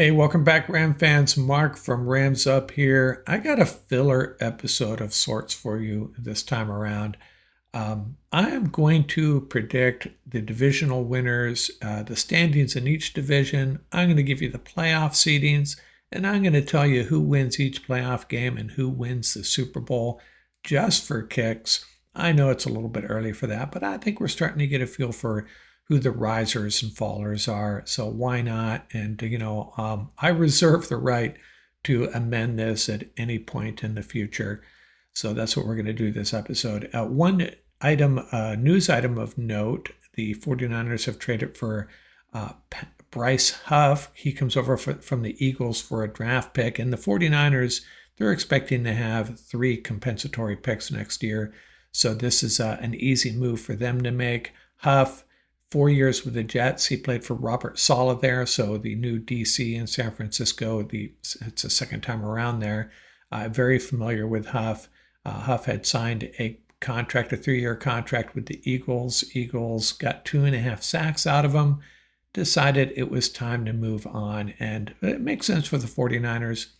Hey, welcome back, Ram fans. Mark from Rams Up here. I got a filler episode of sorts for you this time around. I am going to predict the divisional winners, the standings in each division. I'm going to give you the playoff seedings, and I'm going to tell you who wins each playoff game and who wins the Super Bowl just for kicks. I know it's a little bit early for that, but I think we're starting to get a feel for who the risers and fallers are. So why not? And, I reserve the right to amend this at any point in the future. So that's what we're going to do this episode. One item, news item of note, the 49ers have traded for Bryce Huff. He comes over from the Eagles for a draft pick. And the 49ers, they're expecting to have 3 compensatory picks next year. So this is an easy move for them to make. Huff, 4 years with the Jets. He played for Robert Saleh there, so the new DC in San Francisco. It's the second time around there. Very familiar with Huff. Huff had signed a 3-year contract with the Eagles. Eagles got 2.5 sacks out of him, decided it was time to move on, and it makes sense for the 49ers.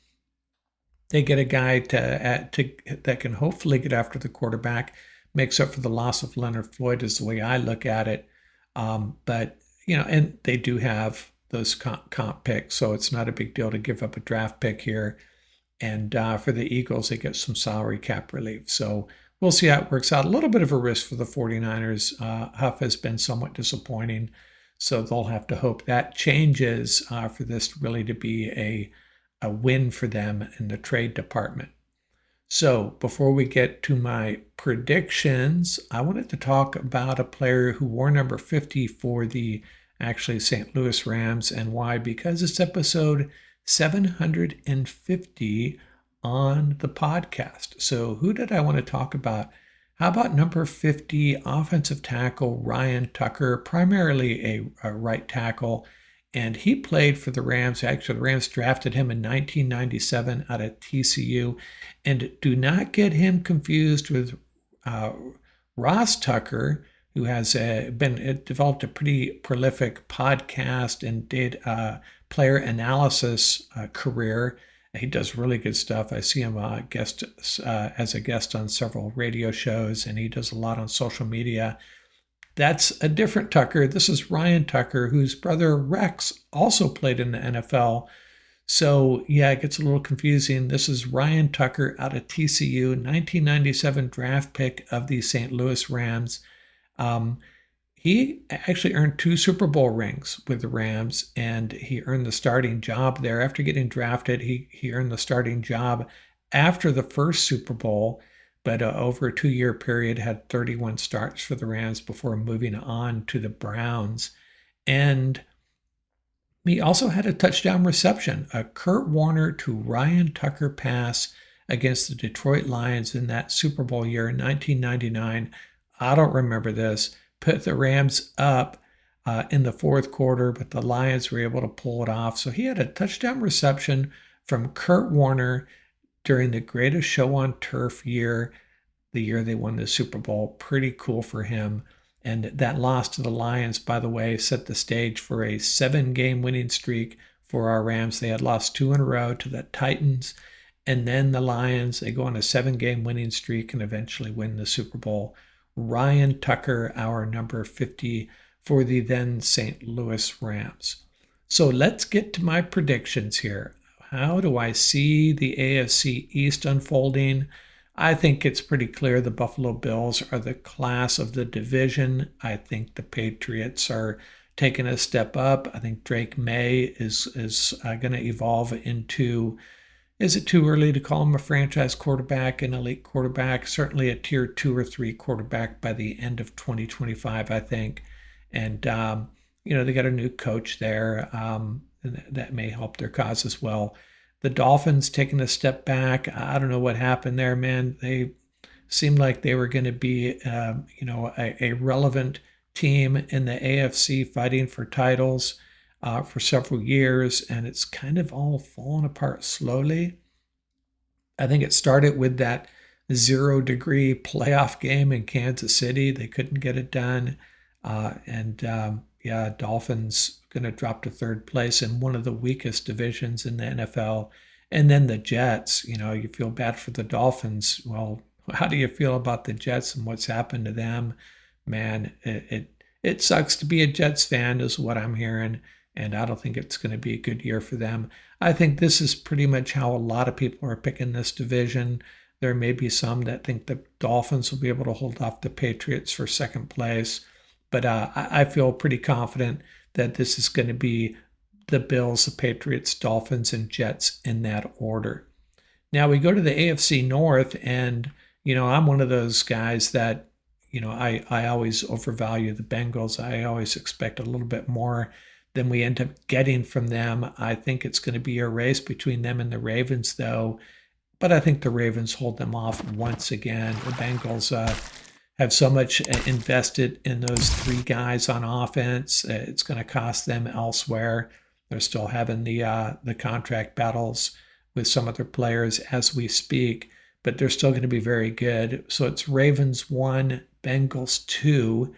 They get a guy that can hopefully get after the quarterback, makes up for the loss of Leonard Floyd is the way I look at it. But, and they do have those comp picks, so it's not a big deal to give up a draft pick here. And for the Eagles, they get some salary cap relief. So we'll see how it works out. A little bit of a risk for the 49ers. Huff has been somewhat disappointing, so they'll have to hope that changes for this really to be a win for them in the trade department. So before we get to my predictions, I wanted to talk about a player who wore number 50 for the St. Louis Rams, and why? Because it's episode 750 on the podcast. So who did I want to talk about? How about number 50, offensive tackle Ryan Tucker, primarily a right tackle. And he played for the Rams. Actually, the Rams drafted him in 1997 out of TCU. And do not get him confused with Ross Tucker, who has developed a pretty prolific podcast and did a player analysis career. He does really good stuff. I see him as a guest on several radio shows, and he does a lot on social media. That's a different Tucker. This is Ryan Tucker, whose brother Rex also played in the NFL. So, yeah, it gets a little confusing. This is Ryan Tucker out of TCU, 1997 draft pick of the St. Louis Rams. He actually earned 2 Super Bowl rings with the Rams, and he earned the starting job there. After getting drafted, he earned the starting job after the first Super Bowl, but over a 2-year period had 31 starts for the Rams before moving on to the Browns. And he also had a touchdown reception, a Kurt Warner to Ryan Tucker pass against the Detroit Lions in that Super Bowl year in 1999. I don't remember this. Put the Rams up in the fourth quarter, but the Lions were able to pull it off. So he had a touchdown reception from Kurt Warner during the greatest show on turf year, the year they won the Super Bowl. Pretty cool for him. And that loss to the Lions, by the way, set the stage for a 7-game winning streak for our Rams. They had lost 2 in a row to the Titans. And then the Lions, they go on a 7-game winning streak and eventually win the Super Bowl. Ryan Tucker, our number 50 for the then St. Louis Rams. So let's get to my predictions here. How do I see the AFC East unfolding? I think it's pretty clear the Buffalo Bills are the class of the division. I think the Patriots are taking a step up. I think Drake May is going to evolve into, is it too early to call him a franchise quarterback, an elite quarterback? Certainly a tier 2 or 3 quarterback by the end of 2025, I think. And, they got a new coach there. That may help their cause as well. The Dolphins taking a step back. I don't know what happened there, man. They seemed like they were going to be, a relevant team in the AFC fighting for titles for several years, and it's kind of all fallen apart slowly. I think it started with that 0-degree playoff game in Kansas City. They couldn't get it done. Dolphins going to drop to third place in one of the weakest divisions in the NFL. And then the Jets, you feel bad for the Dolphins. Well, how do you feel about the Jets and what's happened to them? Man, it sucks to be a Jets fan, is what I'm hearing. And I don't think it's going to be a good year for them. I think this is pretty much how a lot of people are picking this division. There may be some that think the Dolphins will be able to hold off the Patriots for second place. But I feel pretty confident that this is going to be the Bills, the Patriots, Dolphins, and Jets in that order. Now we go to the AFC North, and I'm one of those guys that I always overvalue the Bengals. I always expect a little bit more than we end up getting from them. I think it's going to be a race between them and the Ravens, though. But I think the Ravens hold them off once again. The Bengals have so much invested in those three guys on offense. It's going to cost them elsewhere. They're still having the contract battles with some of their players as we speak, but they're still going to be very good. So it's Ravens 1, Bengals 2.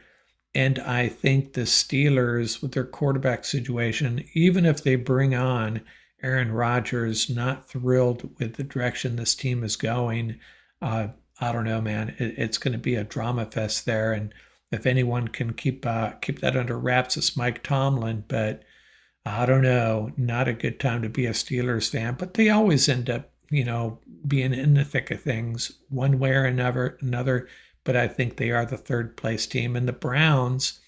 And I think the Steelers, with their quarterback situation, even if they bring on Aaron Rodgers, not thrilled with the direction this team is going. I don't know, man. It's going to be a drama fest there, and if anyone can keep that under wraps, it's Mike Tomlin. But I don't know, not a good time to be a Steelers fan. But they always end up, being in the thick of things one way or another. But I think they are the third place team, and the Browns.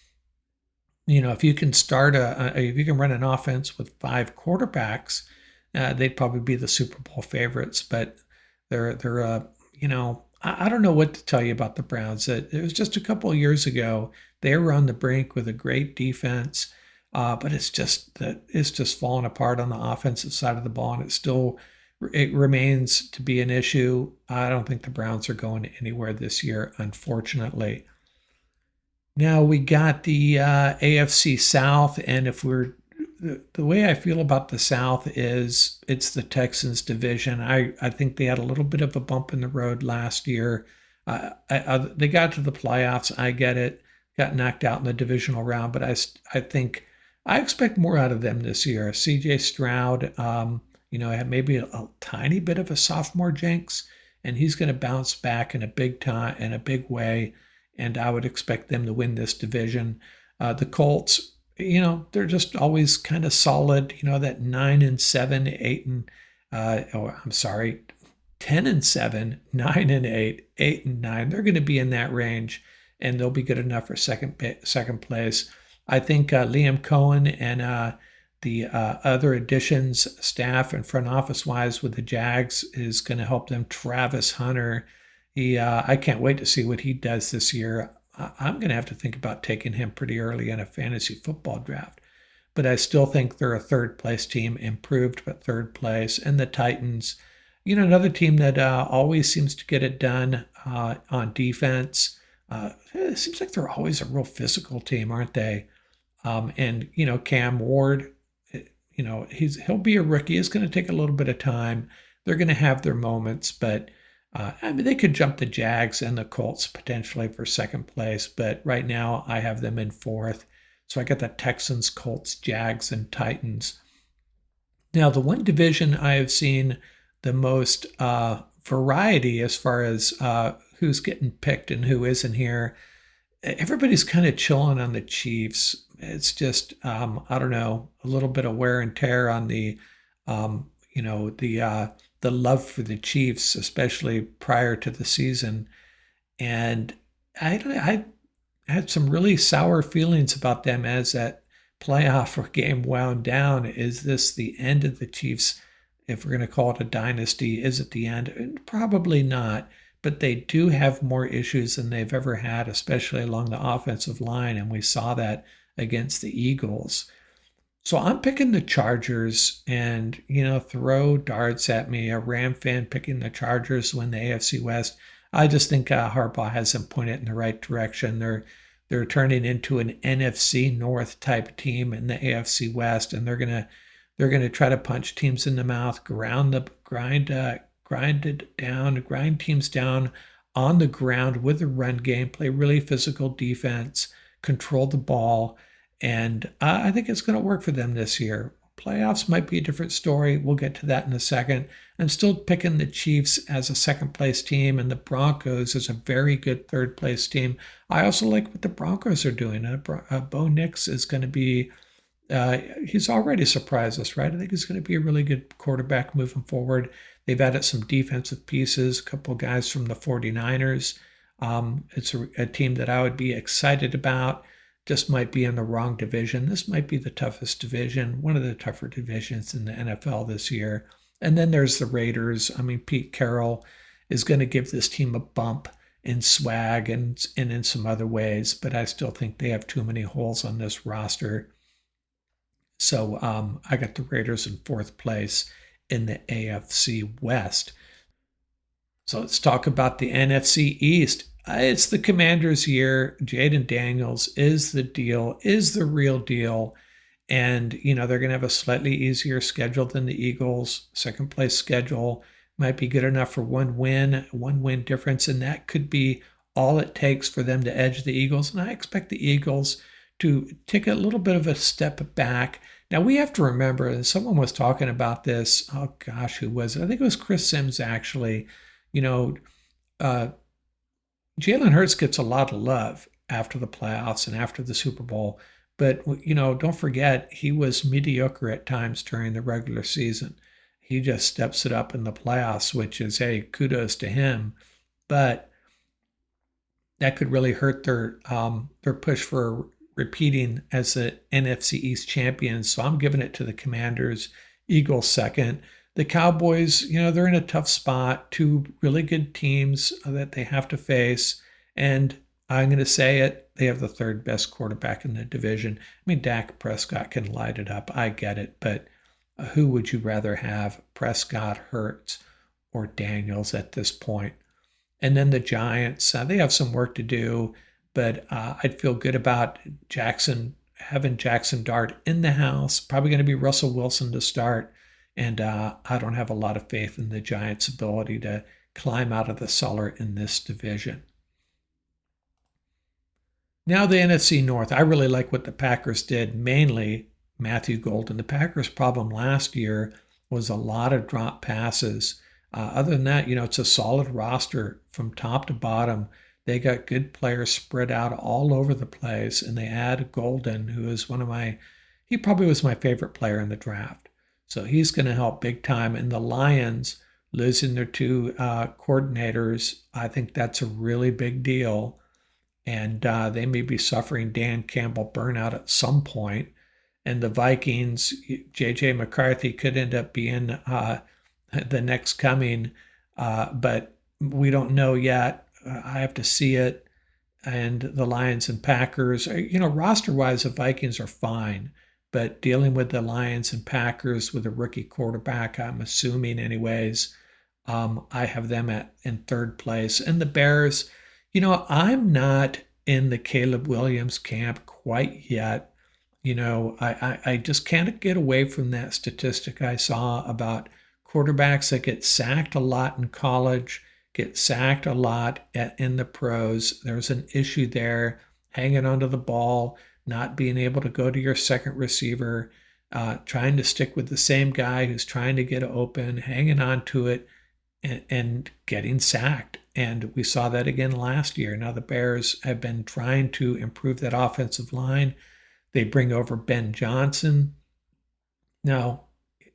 If you can if you can run an offense with 5 quarterbacks, they'd probably be the Super Bowl favorites. But they're I don't know what to tell you about the Browns. It was just a couple of years ago they were on the brink with a great defense, but it's just falling apart on the offensive side of the ball, and it remains to be an issue. I don't think the Browns are going anywhere this year, unfortunately. Now we got the AFC South, and if the way I feel about the South is it's the Texans division. I think they had a little bit of a bump in the road last year. They got to the playoffs. I get it. Got knocked out in the divisional round, but I think I expect more out of them this year. C.J. Stroud, had maybe a tiny bit of a sophomore jinx, and he's going to bounce back in a big way. And I would expect them to win this division. The Colts, they're just always kind of solid. That 9-7, 10-7, 9-8, 8-9. They're going to be in that range, and they'll be good enough for second place. I think Liam Cohen and the other additions, staff and front office wise with the Jags, is going to help them. Travis Hunter. I can't wait to see what he does this year. I'm going to have to think about taking him pretty early in a fantasy football draft. But I still think they're a third place team, improved but third place. And the Titans, another team that always seems to get it done on defense. It seems like they're always a real physical team, aren't they? And Cam Ward, he'll be a rookie. It's going to take a little bit of time. They're going to have their moments, but they could jump the Jags and the Colts potentially for second place, but right now I have them in fourth. So I got the Texans, Colts, Jags, and Titans. Now, the one division I have seen the most variety as far as who's getting picked and who isn't here, everybody's kind of chilling on the Chiefs. It's just, I don't know, a little bit of wear and tear on the love for the Chiefs, especially prior to the season. And I had some really sour feelings about them as that playoff game wound down. Is this the end of the Chiefs? If we're going to call it a dynasty, is it the end? And probably not. But they do have more issues than they've ever had, especially along the offensive line. And we saw that against the Eagles. So I'm picking the Chargers, and, throw darts at me. A Ram fan picking the Chargers to win the AFC West. I just think Harbaugh has them pointed in the right direction. They're turning into an NFC North type team in the AFC West, and they're gonna try to punch teams in the mouth, grind teams down on the ground with the run game, play really physical defense, control the ball. And I think it's going to work for them this year. Playoffs might be a different story. We'll get to that in a second. I'm still picking the Chiefs as a second place team and the Broncos as a very good third place team. I also like what the Broncos are doing. Bo Nix is going to be, he's already surprised us, right? I think he's going to be a really good quarterback moving forward. They've added some defensive pieces, a couple of guys from the 49ers. It's a team that I would be excited about. Just might be in the wrong division. This might be the toughest division, one of the tougher divisions in the NFL this year. And then there's the Raiders. I mean, Pete Carroll is going to give this team a bump in swag and in some other ways, but I still think they have too many holes on this roster. So I got the Raiders in fourth place in the AFC West. So let's talk about the NFC East. It's the Commanders' year. Jaden Daniels is the deal, is the real deal. And, they're going to have a slightly easier schedule than the Eagles. Second place schedule might be good enough for one win difference. And that could be all it takes for them to edge the Eagles. And I expect the Eagles to take a little bit of a step back. Now, we have to remember, and someone was talking about this. Oh, gosh, who was it? I think it was Chris Sims, actually. Uh, Jalen Hurts gets a lot of love after the playoffs and after the Super Bowl. But, don't forget, he was mediocre at times during the regular season. He just steps it up in the playoffs, which is, hey, kudos to him. But that could really hurt their push for repeating as the NFC East champions. So I'm giving it to the Commanders. Eagles second. The Cowboys, they're in a tough spot. Two really good teams that they have to face. And I'm going to say it, they have the third best quarterback in the division. I mean, Dak Prescott can light it up. I get it. But who would you rather have, Prescott, Hurts, or Daniels at this point? And then the Giants, they have some work to do, but I'd feel good about having Jackson Dart in the house. Probably going to be Russell Wilson to start. And I don't have a lot of faith in the Giants' ability to climb out of the cellar in this division. Now the NFC North. I really like what the Packers did, mainly Matthew Golden. The Packers' problem last year was a lot of drop passes. Other than that, it's a solid roster from top to bottom. They got good players spread out all over the place, and they add Golden, who is he probably was my favorite player in the draft. So he's going to help big time. And the Lions, losing their two coordinators, I think that's a really big deal. And they may be suffering Dan Campbell burnout at some point. And the Vikings, J.J. McCarthy could end up being the next coming, but we don't know yet. I have to see it. And the Lions and Packers, roster-wise, the Vikings are fine. But dealing with the Lions and Packers with a rookie quarterback, I'm assuming anyways, I have them in third place. And the Bears, I'm not in the Caleb Williams camp quite yet. I just can't get away from that statistic I saw about quarterbacks that get sacked a lot in college, get sacked a lot in the pros. There's an issue there, hanging onto the ball, not being able to go to your second receiver, trying to stick with the same guy who's trying to get open, hanging on to it, and getting sacked. And we saw that again last year. Now the Bears have been trying to improve that offensive line. They bring over Ben Johnson. Now,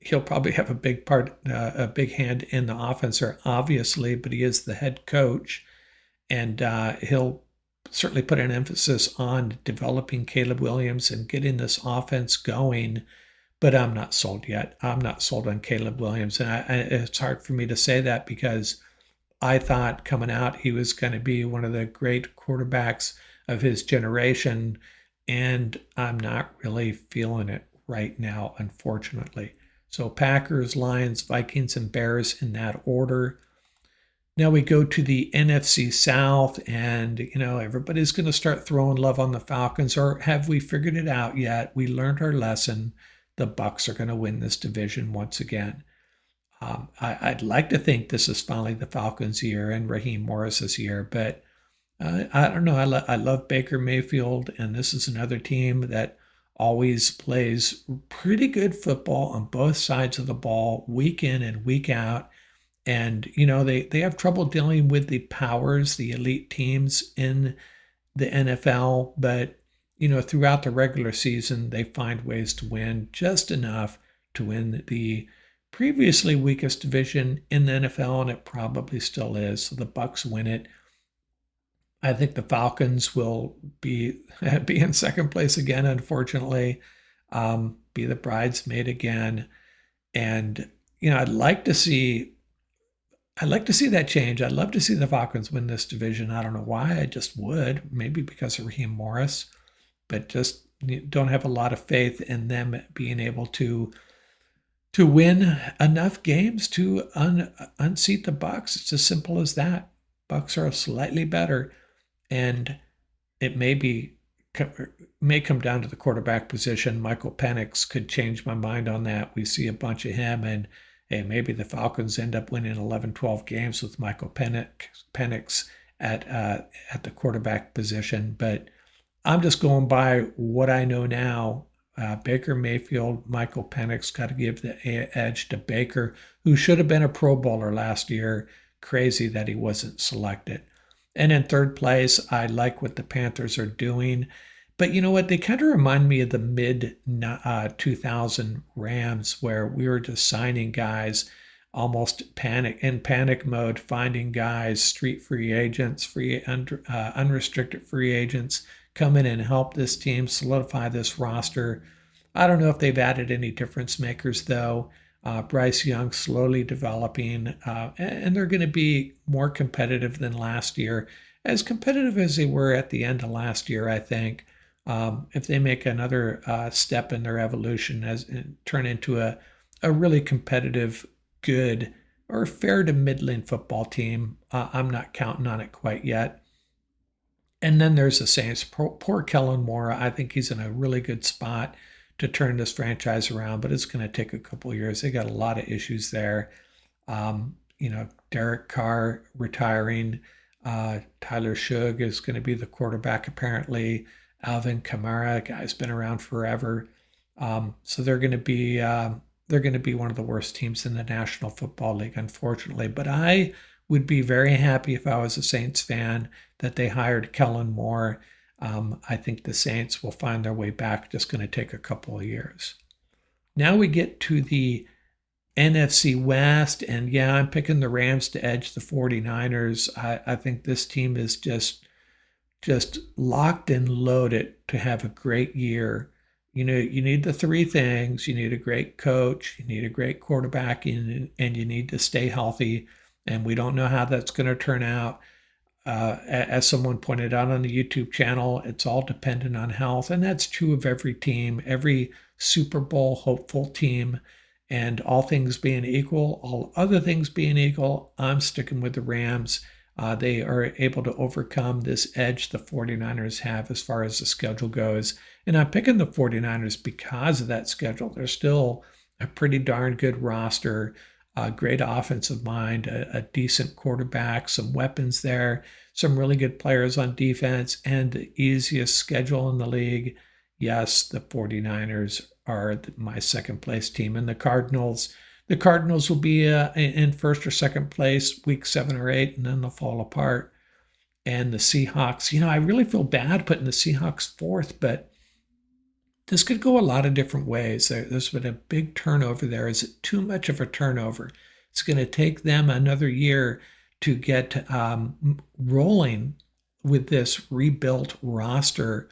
he'll probably have a big hand in the offense, obviously, but he is the head coach. And he'll certainly put an emphasis on developing Caleb Williams and getting this offense going. But I'm not sold yet. I'm not sold on Caleb Williams. And it's hard for me to say that because I thought coming out he was going to be one of the great quarterbacks of his generation. And I'm not really feeling it right now, unfortunately. So Packers, Lions, Vikings, and Bears in that order. Now we go to the NFC South, and everybody's going to start throwing love on the Falcons. Or have we figured it out yet? We learned our lesson. The Bucs are going to win this division once again. I'd like to think this is finally the Falcons' year and Raheem Morris's year, but I don't know. I love Baker Mayfield, and this is another team that always plays pretty good football on both sides of the ball, week in and week out. And, they have trouble dealing with the powers, the elite teams in the NFL, but, throughout the regular season, they find ways to win just enough to win the previously weakest division in the NFL, and it probably still is. So the Bucs win it. I think the Falcons will be be in second place again, unfortunately, be the bridesmaid again. And I'd like to see that change. I'd love to see the Falcons win this division. I don't know why. I just would. Maybe because of Raheem Morris, but just don't have a lot of faith in them being able to win enough games to unseat the Bucs. It's as simple as that. Bucs are slightly better, and it may come down to the quarterback position. Michael Penix could change my mind on that. We see a bunch of him, and hey, maybe the Falcons end up winning 11, 12 games with Michael Penix at the quarterback position. But I'm just going by what I know now. Baker Mayfield, Michael Penix, got to give the edge to Baker, who should have been a Pro Bowler last year. Crazy that he wasn't selected. And in third place, I like what the Panthers are doing. But you know what? They kind of remind me of the mid 2000 Rams, where we were just signing guys almost in panic mode, finding guys, street free agents, unrestricted free agents, come in and help this team solidify this roster. I don't know if they've added any difference makers, though. Bryce Young slowly developing, and they're going to be more competitive than last year, as competitive as they were at the end of last year, I think. If they make another step in their evolution and turn into a really competitive, good, or fair to middling football team, I'm not counting on it quite yet. And then there's the Saints. Poor Kellen Moore. I think he's in a really good spot to turn this franchise around, but it's going to take a couple of years. They got a lot of issues there. Derek Carr retiring. Tyler Shug is going to be the quarterback apparently. Alvin Kamara, guy's been around forever. So they're going to be one of the worst teams in the National Football League, unfortunately. But I would be very happy if I was a Saints fan that they hired Kellen Moore. I think the Saints will find their way back. Just going to take a couple of years. Now we get to the NFC West, and yeah, I'm picking the Rams to edge the 49ers. I think this team is just locked and loaded to have a great year. You need the three things. You need a great coach, you need a great quarterback, and you need to stay healthy. And we don't know how that's going to turn out. As someone pointed out on the YouTube channel, it's all dependent on health. And that's true of every team, every Super Bowl hopeful team. And all things being equal, all other things being equal, I'm sticking with the Rams. They are able to overcome this edge the 49ers have as far as the schedule goes. And I'm picking the 49ers because of that schedule. They're still a pretty darn good roster, a great offensive mind, a decent quarterback, some weapons there, some really good players on defense, and the easiest schedule in the league. Yes, the 49ers are my second place team. And the Cardinals will be in first or second place week 7 or 8, and then they'll fall apart. And the Seahawks, I really feel bad putting the Seahawks fourth, but this could go a lot of different ways. There's been a big turnover there. Is it too much of a turnover? It's going to take them another year to get rolling with this rebuilt roster.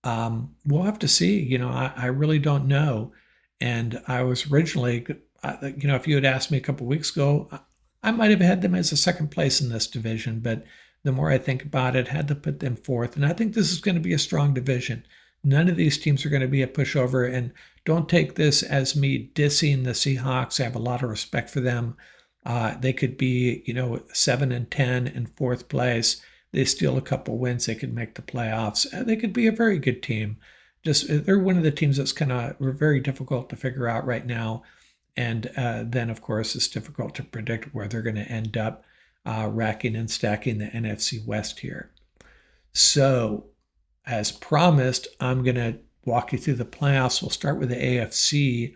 We'll have to see. I really don't know. And I was originally, if you had asked me a couple of weeks ago, I might have had them as a second place in this division. But the more I think about it, had to put them fourth. And I think this is going to be a strong division. None of these teams are going to be a pushover. And don't take this as me dissing the Seahawks. I have a lot of respect for them. They could be, 7-10 in fourth place. They steal a couple wins, they could make the playoffs. They could be a very good team. They're one of the teams that's kind of very difficult to figure out right now. And then, of course, it's difficult to predict where they're going to end up racking and stacking the NFC West here. So, as promised, I'm going to walk you through the playoffs. We'll start with the AFC,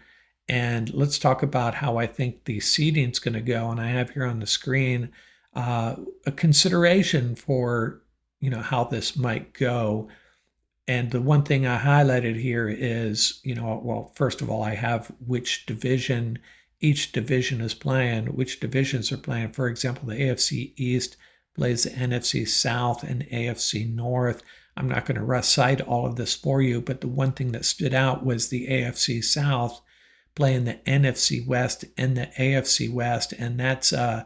and let's talk about how I think the seeding is going to go. And I have here on the screen a consideration for how this might go. And the one thing I highlighted here is, well, first of all, I have which division each division is playing, which divisions are playing. For example, the AFC East plays the NFC South and AFC North. I'm not going to recite all of this for you, but the one thing that stood out was the AFC South playing the NFC West and the AFC West, and that's a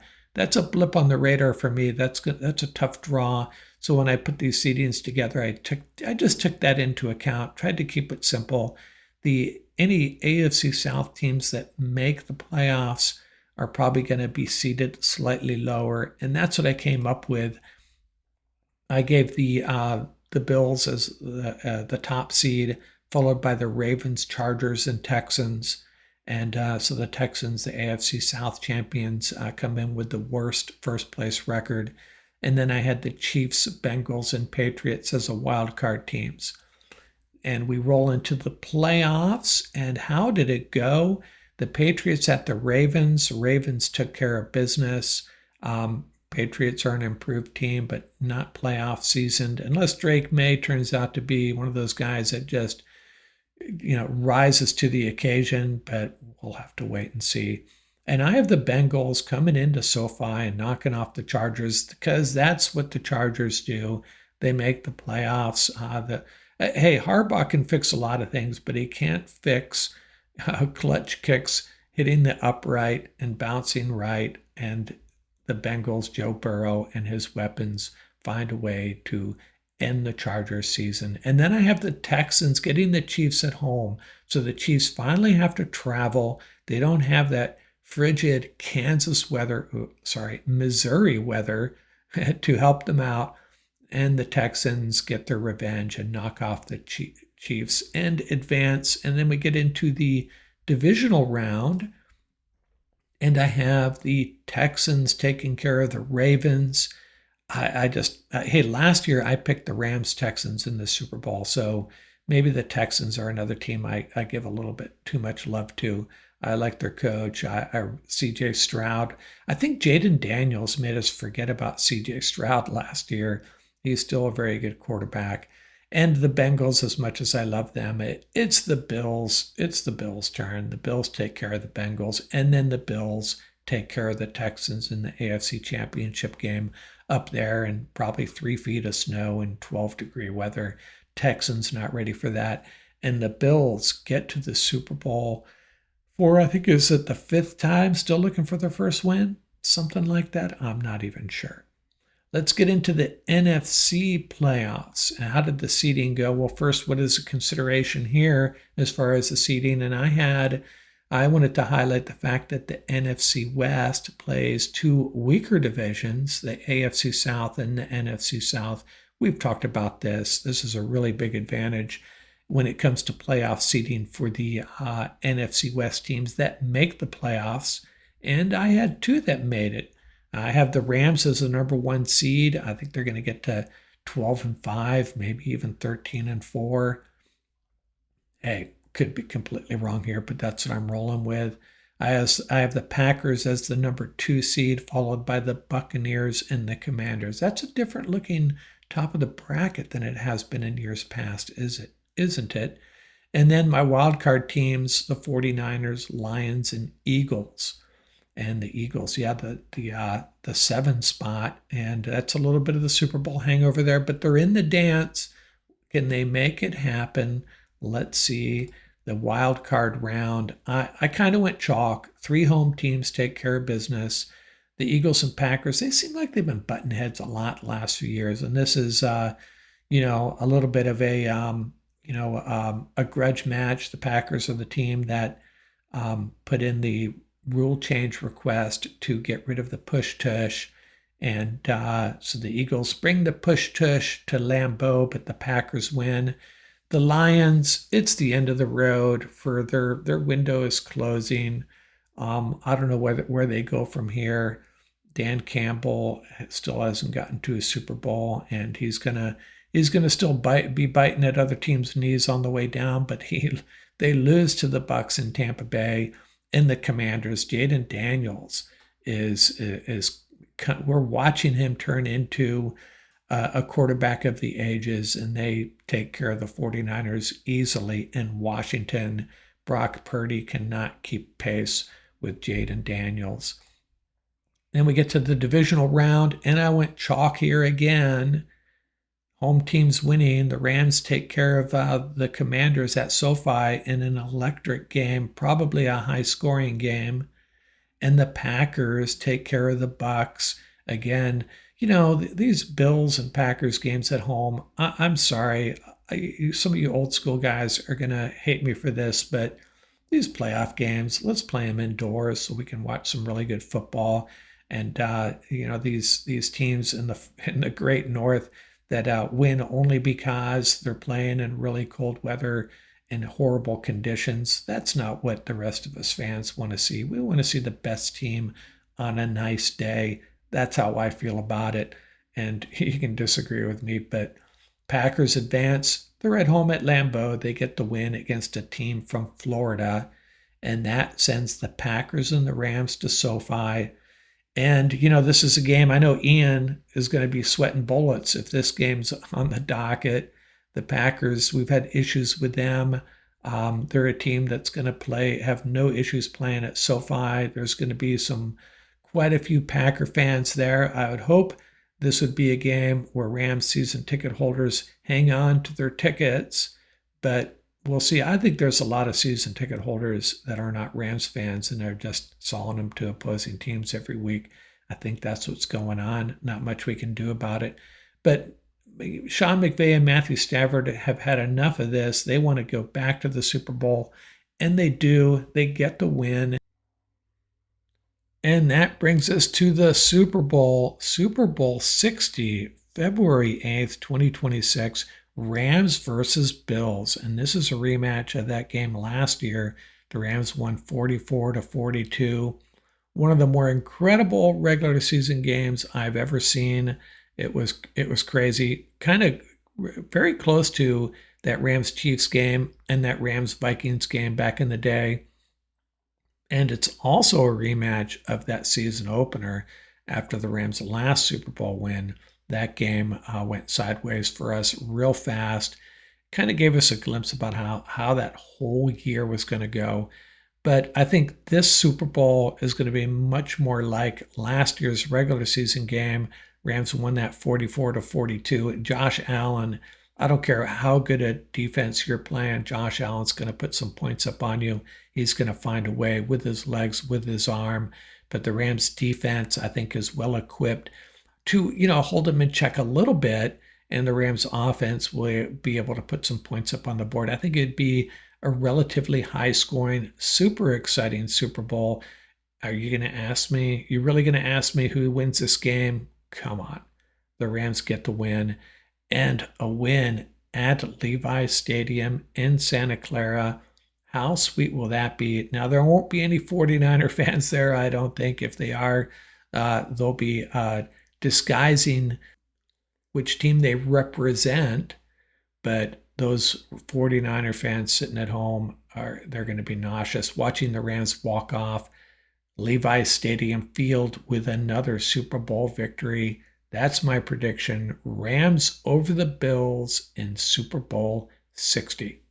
blip on the radar for me. That's a tough draw. So when I put these seedings together, I just took that into account, tried to keep it simple. Any AFC South teams that make the playoffs are probably going to be seeded slightly lower, and that's what I came up with. I gave the Bills as the top seed, followed by the Ravens, Chargers, and Texans. And so the Texans, the AFC South champions, come in with the worst first place record. And then I had the Chiefs, Bengals, and Patriots as a wild card teams. And we roll into the playoffs. And how did it go? The Patriots at the Ravens. Ravens took care of business. Patriots are an improved team, but not playoff seasoned, unless Drake May turns out to be one of those guys that just rises to the occasion, but we'll have to wait and see. And I have the Bengals coming into SoFi and knocking off the Chargers because that's what the Chargers do. They make the playoffs. Hey, Harbaugh can fix a lot of things, but he can't fix clutch kicks, hitting the upright and bouncing right. And the Bengals, Joe Burrow and his weapons find a way to end the Chargers season. And then I have the Texans getting the Chiefs at home. So the Chiefs finally have to travel. They don't have that frigid Missouri weather to help them out. And the Texans get their revenge and knock off the Chiefs and advance. And then we get into the divisional round. And I have the Texans taking care of the Ravens. Hey, last year I picked the Rams Texans in the Super Bowl. So maybe the Texans are another team I give a little bit too much love to. I like their coach, CJ Stroud. I think Jaden Daniels made us forget about CJ Stroud last year. He's still a very good quarterback. And the Bengals, as much as I love them, it's the Bills. It's the Bills' turn. The Bills take care of the Bengals, and then the Bills take care of the Texans in the AFC Championship game up there in probably 3 feet of snow and 12-degree weather. Texans not ready for that. And the Bills get to the Super Bowl for, I think, is it the 5th time, still looking for their first win? Something like that. I'm not even sure. Let's get into the NFC playoffs. And how did the seeding go? Well, first, what is a consideration here as far as the seeding? And I wanted to highlight the fact that the NFC West plays 2 weaker divisions, the AFC South and the NFC South. We've talked about this. This is a really big advantage when it comes to playoff seeding for the NFC West teams that make the playoffs. And I had 2 that made it. I have the Rams as the number 1 seed. I think they're going to get to 12-5, maybe even 13-4. Hey, could be completely wrong here, but that's what I'm rolling with. I have the Packers as the number 2 seed, followed by the Buccaneers and the Commanders. That's a different looking top of the bracket than it has been in years past, isn't it? And then my wild card teams, the 49ers, Lions, and Eagles. And the Eagles, the 7 spot, and that's a little bit of the Super Bowl hangover there, but they're in the dance. Can they make it happen? Let's see. The wild card round, I kind of went chalk. 3 home teams take care of business. The Eagles and Packers, they seem like they've been butting heads a lot last few years, and this is, a little bit of a grudge match. The Packers are the team that put in the rule change request to get rid of the push tush. And so the Eagles bring the push tush to Lambeau, but the Packers win. The Lions, it's the end of the road for their window is closing. I don't know where they go from here. Dan Campbell still hasn't gotten to a Super Bowl, and he's going to He's going to still be biting at other teams' knees on the way down, but they lose to the Bucks in Tampa Bay and the Commanders. Jaden Daniels is we're watching him turn into a quarterback of the ages, and they take care of the 49ers easily in Washington. Brock Purdy cannot keep pace with Jaden Daniels. Then we get to the divisional round, and I went chalk here again. Home teams winning. The Rams take care of the Commanders at SoFi in an electric game, probably a high-scoring game. And the Packers take care of the Bucks. Again, these Bills and Packers games at home, I'm sorry. Some of you old school guys are going to hate me for this, but these playoff games, let's play them indoors so we can watch some really good football. And these teams in the Great North that win only because they're playing in really cold weather and horrible conditions. That's not what the rest of us fans want to see. We want to see the best team on a nice day. That's how I feel about it. And you can disagree with me, but Packers advance. They're at home at Lambeau. They get the win against a team from Florida, and that sends the Packers and the Rams to SoFi. And, this is a game I know Ian is going to be sweating bullets if this game's on the docket. The Packers, we've had issues with them. They're a team that's going to have no issues playing at SoFi. There's going to be quite a few Packer fans there. I would hope this would be a game where Rams season ticket holders hang on to their tickets, but we'll see. I think there's a lot of season ticket holders that are not Rams fans, and they're just selling them to opposing teams every week. I think that's what's going on. Not much we can do about it. But Sean McVay and Matthew Stafford have had enough of this. They want to go back to the Super Bowl, and they do. They get the win. And that brings us to the Super Bowl 60, February 8th, 2026. Rams versus Bills, and this is a rematch of that game last year. The Rams won 44-42. One of the more incredible regular season games I've ever seen. It was crazy, kind of very close to that Rams Chiefs game and that Rams Vikings game back in the day. And it's also a rematch of that season opener after the Rams' last Super Bowl win. That game went sideways for us real fast. Kind of gave us a glimpse about how that whole year was going to go. But I think this Super Bowl is going to be much more like last year's regular season game. Rams won that 44-42. Josh Allen, I don't care how good a defense you're playing, Josh Allen's going to put some points up on you. He's going to find a way with his legs, with his arm. But the Rams defense, I think, is well equipped to, hold them in check a little bit, and the Rams offense will be able to put some points up on the board. I think it'd be a relatively high-scoring, super exciting Super Bowl. Are you going to ask me? You're really going to ask me who wins this game? Come on. The Rams get the win, and a win at Levi's Stadium in Santa Clara. How sweet will that be? Now, there won't be any 49er fans there, I don't think. If they are, they'll be disguising which team they represent, but those 49er fans sitting at home they're going to be nauseous watching the Rams walk off Levi's Stadium field with another Super Bowl victory. That's my prediction. Rams over the Bills in Super Bowl 60.